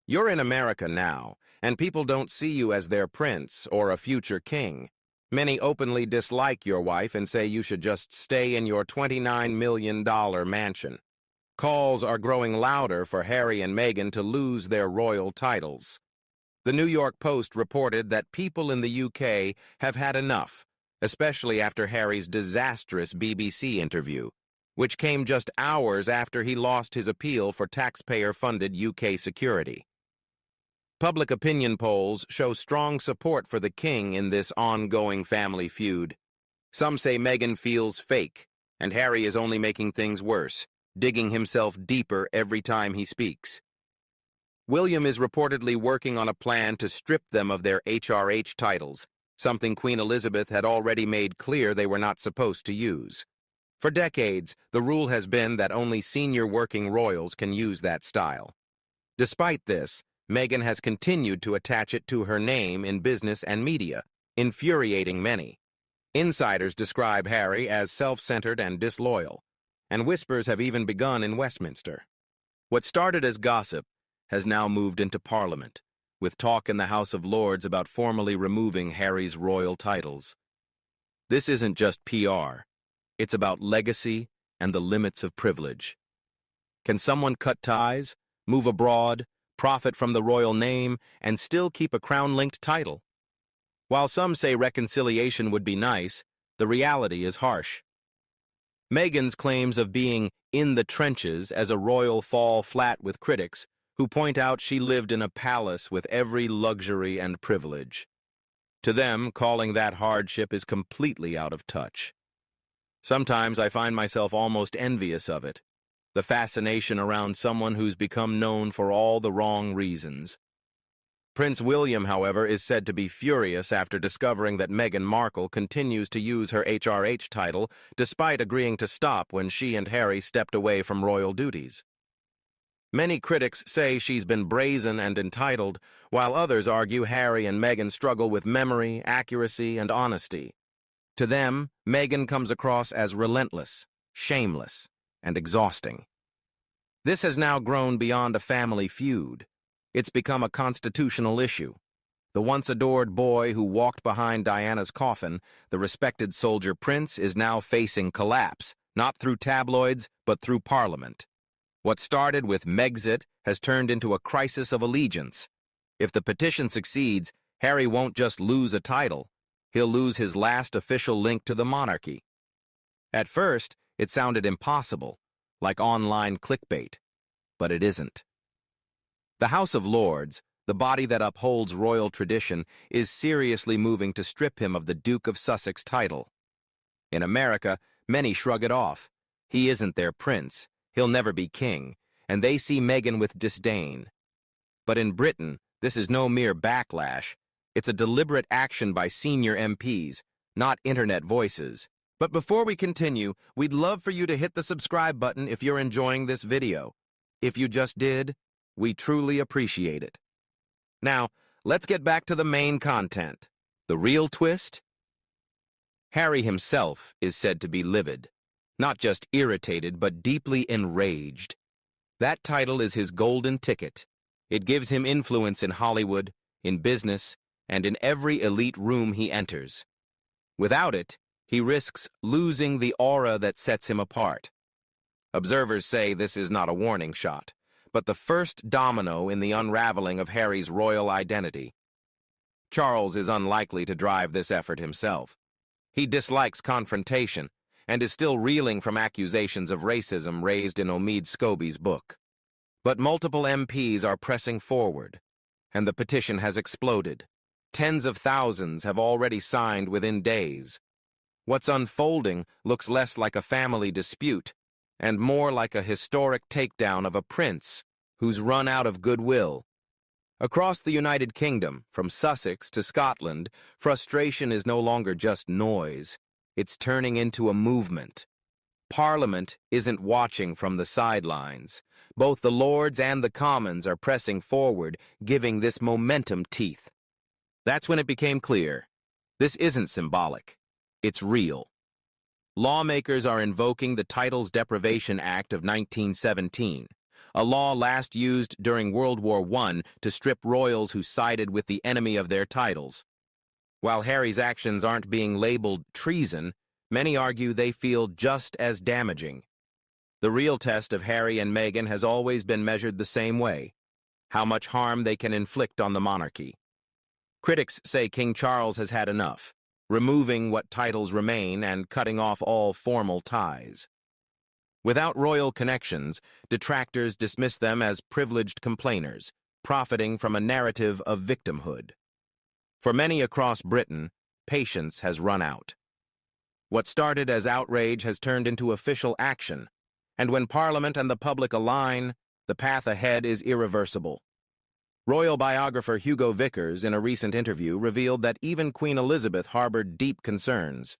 You're in America now, and people don't see you as their prince or a future king. Many openly dislike your wife and say you should just stay in your $29 million mansion. Calls are growing louder for Harry and Meghan to lose their royal titles. The New York Post reported that people in the UK have had enough, especially after Harry's disastrous BBC interview, which came just hours after he lost his appeal for taxpayer-funded UK security. Public opinion polls show strong support for the king in this ongoing family feud. Some say Meghan feels fake, and Harry is only making things worse, digging himself deeper every time he speaks. William is reportedly working on a plan to strip them of their HRH titles, something Queen Elizabeth had already made clear they were not supposed to use. For decades, the rule has been that only senior working royals can use that style. Despite this, Meghan has continued to attach it to her name in business and media, infuriating many. Insiders describe Harry as self-centered and disloyal, and whispers have even begun in Westminster. What started as gossip has now moved into Parliament, with talk in the House of Lords about formally removing Harry's royal titles. This isn't just PR. It's about legacy and the limits of privilege. Can someone cut ties, move abroad, profit from the royal name, and still keep a crown-linked title? While some say reconciliation would be nice, the reality is harsh. Meghan's claims of being in the trenches as a royal fall flat with critics who point out she lived in a palace with every luxury and privilege. To them, calling that hardship is completely out of touch. Sometimes I find myself almost envious of it, the fascination around someone who's become known for all the wrong reasons. Prince William, however, is said to be furious after discovering that Meghan Markle continues to use her HRH title despite agreeing to stop when she and Harry stepped away from royal duties. Many critics say she's been brazen and entitled, while others argue Harry and Meghan struggle with memory, accuracy, and honesty. To them, Meghan comes across as relentless, shameless, and exhausting. This has now grown beyond a family feud. It's become a constitutional issue. The once adored boy who walked behind Diana's coffin, the respected soldier prince, is now facing collapse, not through tabloids, but through Parliament. What started with Megxit has turned into a crisis of allegiance. If the petition succeeds, Harry won't just lose a title, he'll lose his last official link to the monarchy. At first, it sounded impossible, like online clickbait, but it isn't. The House of Lords, the body that upholds royal tradition, is seriously moving to strip him of the Duke of Sussex title. In America, many shrug it off. He isn't their prince. He'll never be king, and they see Meghan with disdain. But in Britain, this is no mere backlash. It's a deliberate action by senior MPs, not internet voices. But before we continue, we'd love for you to hit the subscribe button if you're enjoying this video. If you just did, we truly appreciate it. Now, let's get back to the main content. The real twist? Harry himself is said to be livid. Not just irritated, but deeply enraged. That title is his golden ticket. It gives him influence in Hollywood, in business, and in every elite room he enters. Without it, he risks losing the aura that sets him apart. Observers say this is not a warning shot, but the first domino in the unraveling of Harry's royal identity. Charles is unlikely to drive this effort himself. He dislikes confrontation, and is still reeling from accusations of racism raised in Omid Scobie's book. But multiple MPs are pressing forward, and the petition has exploded. Tens of thousands have already signed within days. What's unfolding looks less like a family dispute, and more like a historic takedown of a prince who's run out of goodwill. Across the United Kingdom, from Sussex to Scotland, frustration is no longer just noise. It's turning into a movement. Parliament isn't watching from the sidelines. Both the Lords and the Commons are pressing forward, giving this momentum teeth. That's when it became clear. This isn't symbolic. It's real. Lawmakers are invoking the Titles Deprivation Act of 1917, a law last used during World War I to strip royals who sided with the enemy of their titles. While Harry's actions aren't being labeled treason, many argue they feel just as damaging. The real test of Harry and Meghan has always been measured the same way: how much harm they can inflict on the monarchy. Critics say King Charles has had enough, removing what titles remain and cutting off all formal ties. Without royal connections, detractors dismiss them as privileged complainers, profiting from a narrative of victimhood. For many across Britain, patience has run out. What started as outrage has turned into official action, and when Parliament and the public align, the path ahead is irreversible. Royal biographer Hugo Vickers, in a recent interview, revealed that even Queen Elizabeth harbored deep concerns.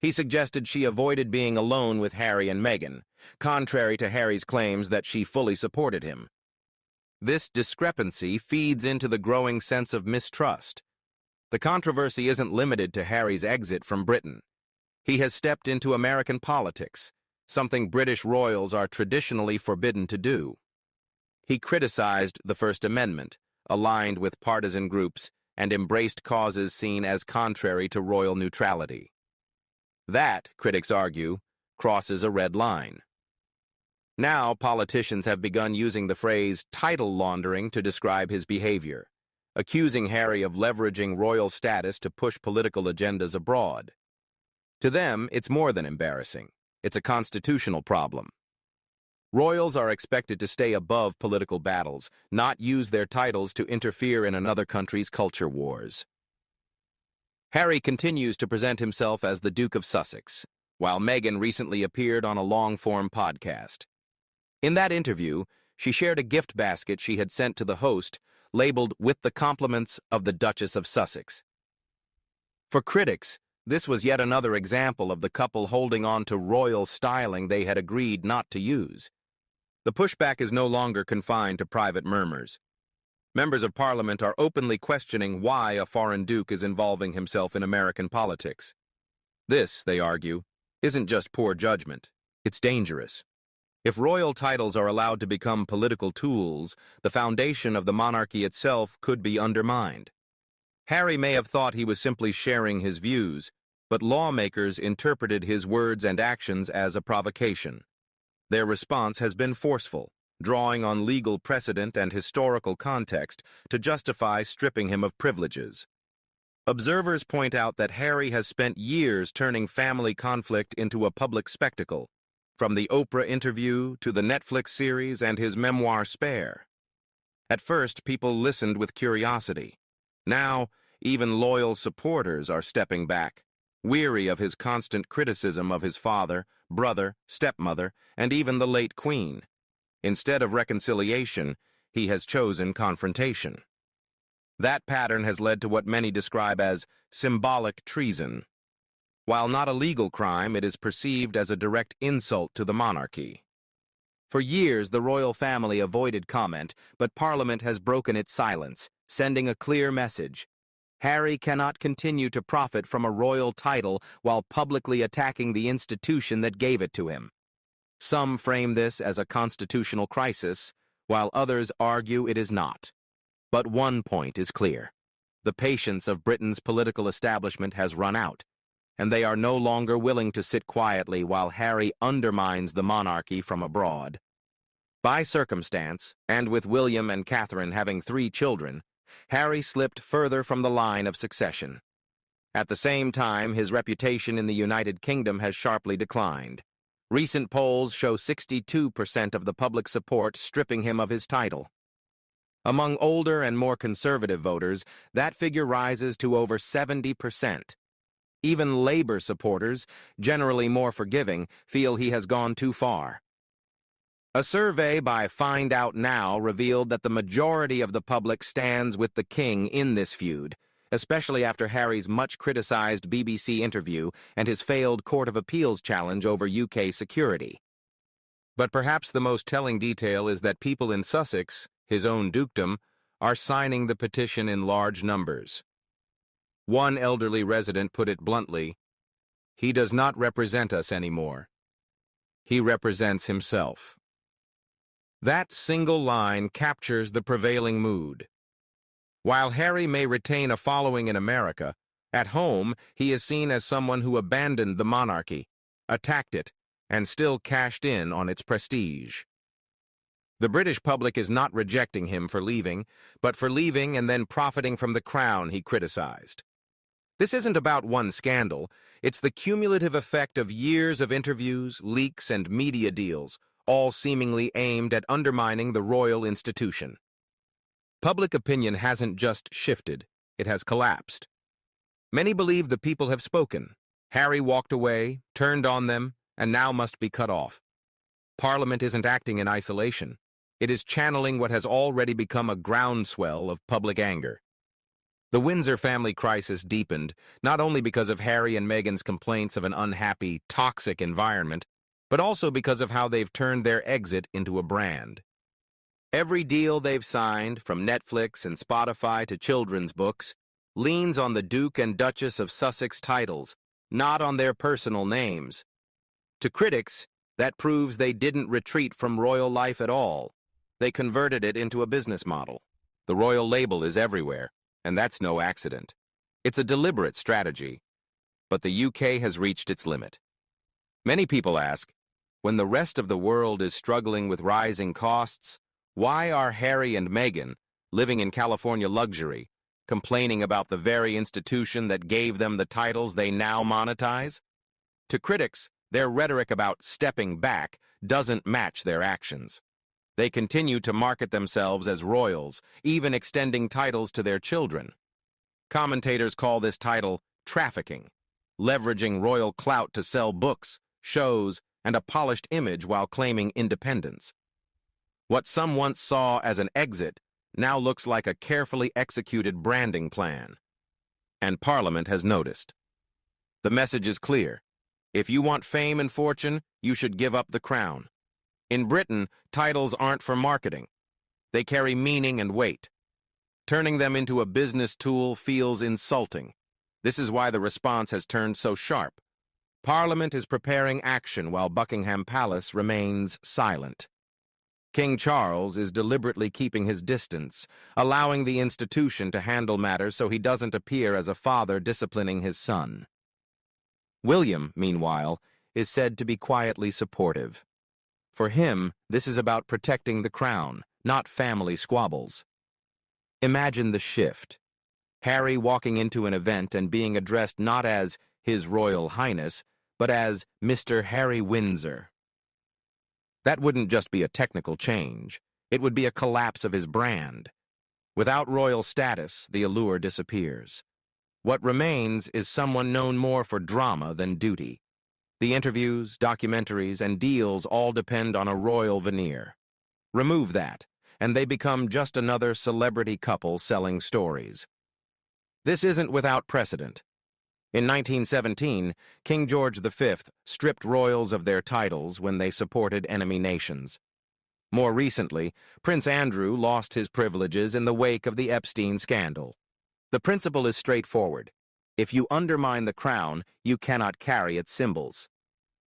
He suggested she avoided being alone with Harry and Meghan, contrary to Harry's claims that she fully supported him. This discrepancy feeds into the growing sense of mistrust. The controversy isn't limited to Harry's exit from Britain. He has stepped into American politics, something British royals are traditionally forbidden to do. He criticized the First Amendment, aligned with partisan groups, and embraced causes seen as contrary to royal neutrality. That, critics argue, crosses a red line. Now, politicians have begun using the phrase title laundering to describe his behavior, accusing Harry of leveraging royal status to push political agendas abroad. To them, it's more than embarrassing. It's a constitutional problem. Royals are expected to stay above political battles, not use their titles to interfere in another country's culture wars. Harry continues to present himself as the Duke of Sussex, while Meghan recently appeared on a long-form podcast. In that interview, she shared a gift basket she had sent to the host, labeled "with the compliments of the Duchess of Sussex." For critics, this was yet another example of the couple holding on to royal styling they had agreed not to use. The pushback is no longer confined to private murmurs. Members of Parliament are openly questioning why a foreign duke is involving himself in American politics. This, they argue, isn't just poor judgment, it's dangerous. If royal titles are allowed to become political tools, the foundation of the monarchy itself could be undermined. Harry may have thought he was simply sharing his views, but lawmakers interpreted his words and actions as a provocation. Their response has been forceful, drawing on legal precedent and historical context to justify stripping him of privileges. Observers point out that Harry has spent years turning family conflict into a public spectacle, from the Oprah interview to the Netflix series and his memoir Spare. At first, people listened with curiosity. Now, even loyal supporters are stepping back, weary of his constant criticism of his father, brother, stepmother, and even the late Queen. Instead of reconciliation, he has chosen confrontation. That pattern has led to what many describe as symbolic treason. While not a legal crime, it is perceived as a direct insult to the monarchy. For years, the royal family avoided comment, but Parliament has broken its silence, sending a clear message. Harry cannot continue to profit from a royal title while publicly attacking the institution that gave it to him. Some frame this as a constitutional crisis, while others argue it is not. But one point is clear. The patience of Britain's political establishment has run out, and they are no longer willing to sit quietly while Harry undermines the monarchy from abroad. By circumstance, and with William and Catherine having 3 children, Harry slipped further from the line of succession. At the same time, his reputation in the United Kingdom has sharply declined. Recent polls show 62% of the public support stripping him of his title. Among older and more conservative voters, that figure rises to over 70%. Even Labour supporters, generally more forgiving, feel he has gone too far. A survey by Find Out Now revealed that the majority of the public stands with the king in this feud, especially after Harry's much-criticized BBC interview and his failed Court of Appeals challenge over UK security. But perhaps the most telling detail is that people in Sussex, his own dukedom, are signing the petition in large numbers. One elderly resident put it bluntly, "He does not represent us anymore. He represents himself." That single line captures the prevailing mood. While Harry may retain a following in America, at home he is seen as someone who abandoned the monarchy, attacked it, and still cashed in on its prestige. The British public is not rejecting him for leaving, but for leaving and then profiting from the crown he criticized. This isn't about one scandal, it's the cumulative effect of years of interviews, leaks, and media deals, all seemingly aimed at undermining the royal institution. Public opinion hasn't just shifted, it has collapsed. Many believe the people have spoken. Harry walked away, turned on them, and now must be cut off. Parliament isn't acting in isolation. It is channeling what has already become a groundswell of public anger. The Windsor family crisis deepened, not only because of Harry and Meghan's complaints of an unhappy, toxic environment, but also because of how they've turned their exit into a brand. Every deal they've signed, from Netflix and Spotify to children's books, leans on the Duke and Duchess of Sussex titles, not on their personal names. To critics, that proves they didn't retreat from royal life at all. They converted it into a business model. The royal label is everywhere, and that's no accident. It's a deliberate strategy, but the UK has reached its limit. Many people ask, when the rest of the world is struggling with rising costs, why are Harry and Meghan, living in California luxury, complaining about the very institution that gave them the titles they now monetize? To critics, their rhetoric about stepping back doesn't match their actions. They continue to market themselves as royals, even extending titles to their children. Commentators call this title trafficking, leveraging royal clout to sell books, shows, and a polished image while claiming independence. What some once saw as an exit now looks like a carefully executed branding plan. And Parliament has noticed. The message is clear. If you want fame and fortune, you should give up the crown. In Britain, titles aren't for marketing. They carry meaning and weight. Turning them into a business tool feels insulting. This is why the response has turned so sharp. Parliament is preparing action while Buckingham Palace remains silent. King Charles is deliberately keeping his distance, allowing the institution to handle matters so he doesn't appear as a father disciplining his son. William, meanwhile, is said to be quietly supportive. For him, this is about protecting the crown, not family squabbles. Imagine the shift. Harry walking into an event and being addressed not as His Royal Highness, but as Mr. Harry Windsor. That wouldn't just be a technical change. It would be a collapse of his brand. Without royal status, the allure disappears. What remains is someone known more for drama than duty. The interviews, documentaries, and deals all depend on a royal veneer. Remove that, and they become just another celebrity couple selling stories. This isn't without precedent. In 1917, King George V stripped royals of their titles when they supported enemy nations. More recently, Prince Andrew lost his privileges in the wake of the Epstein scandal. The principle is straightforward. If you undermine the crown, you cannot carry its symbols.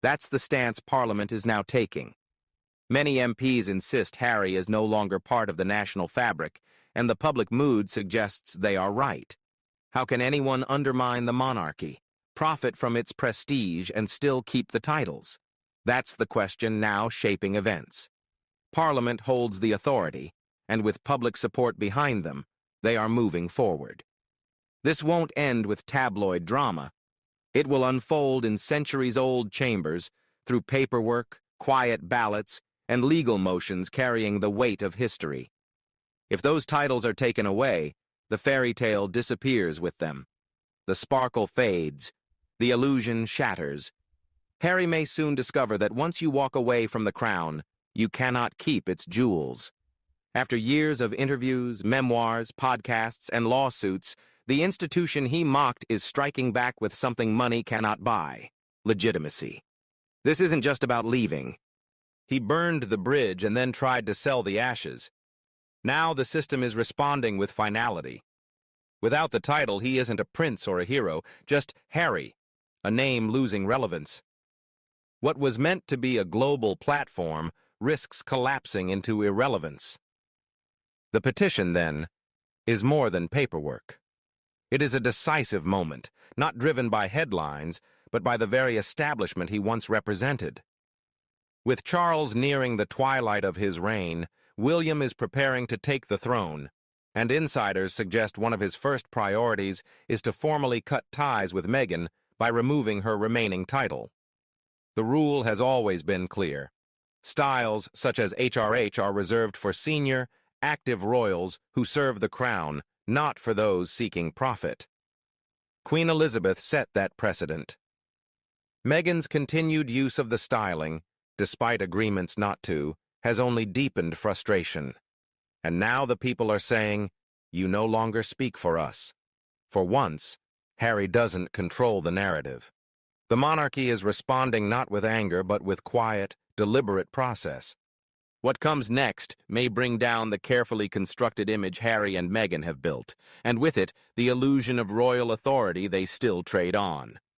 That's the stance Parliament is now taking. Many MPs insist Harry is no longer part of the national fabric, and the public mood suggests they are right. How can anyone undermine the monarchy, profit from its prestige, and still keep the titles? That's the question now shaping events. Parliament holds the authority, and with public support behind them, they are moving forward. This won't end with tabloid drama. It will unfold in centuries-old chambers through paperwork, quiet ballots, and legal motions carrying the weight of history. If those titles are taken away, the fairy tale disappears with them. The sparkle fades. The illusion shatters. Harry may soon discover that once you walk away from the crown, you cannot keep its jewels. After years of interviews, memoirs, podcasts, and lawsuits, the institution he mocked is striking back with something money cannot buy: legitimacy. This isn't just about leaving. He burned the bridge and then tried to sell the ashes. Now the system is responding with finality. Without the title, he isn't a prince or a hero, just Harry, a name losing relevance. What was meant to be a global platform risks collapsing into irrelevance. The petition, then, is more than paperwork. It is a decisive moment, not driven by headlines, but by the very establishment he once represented. With Charles nearing the twilight of his reign, William is preparing to take the throne, and insiders suggest one of his first priorities is to formally cut ties with Meghan by removing her remaining title. The rule has always been clear. Styles such as HRH are reserved for senior, active royals who serve the crown, not for those seeking profit. Queen Elizabeth set that precedent. Meghan's continued use of the styling, despite agreements not to, has only deepened frustration. And now the people are saying, "You no longer speak for us." For once, Harry doesn't control the narrative. The monarchy is responding not with anger, but with quiet, deliberate process. What comes next may bring down the carefully constructed image Harry and Meghan have built, and with it, the illusion of royal authority they still trade on.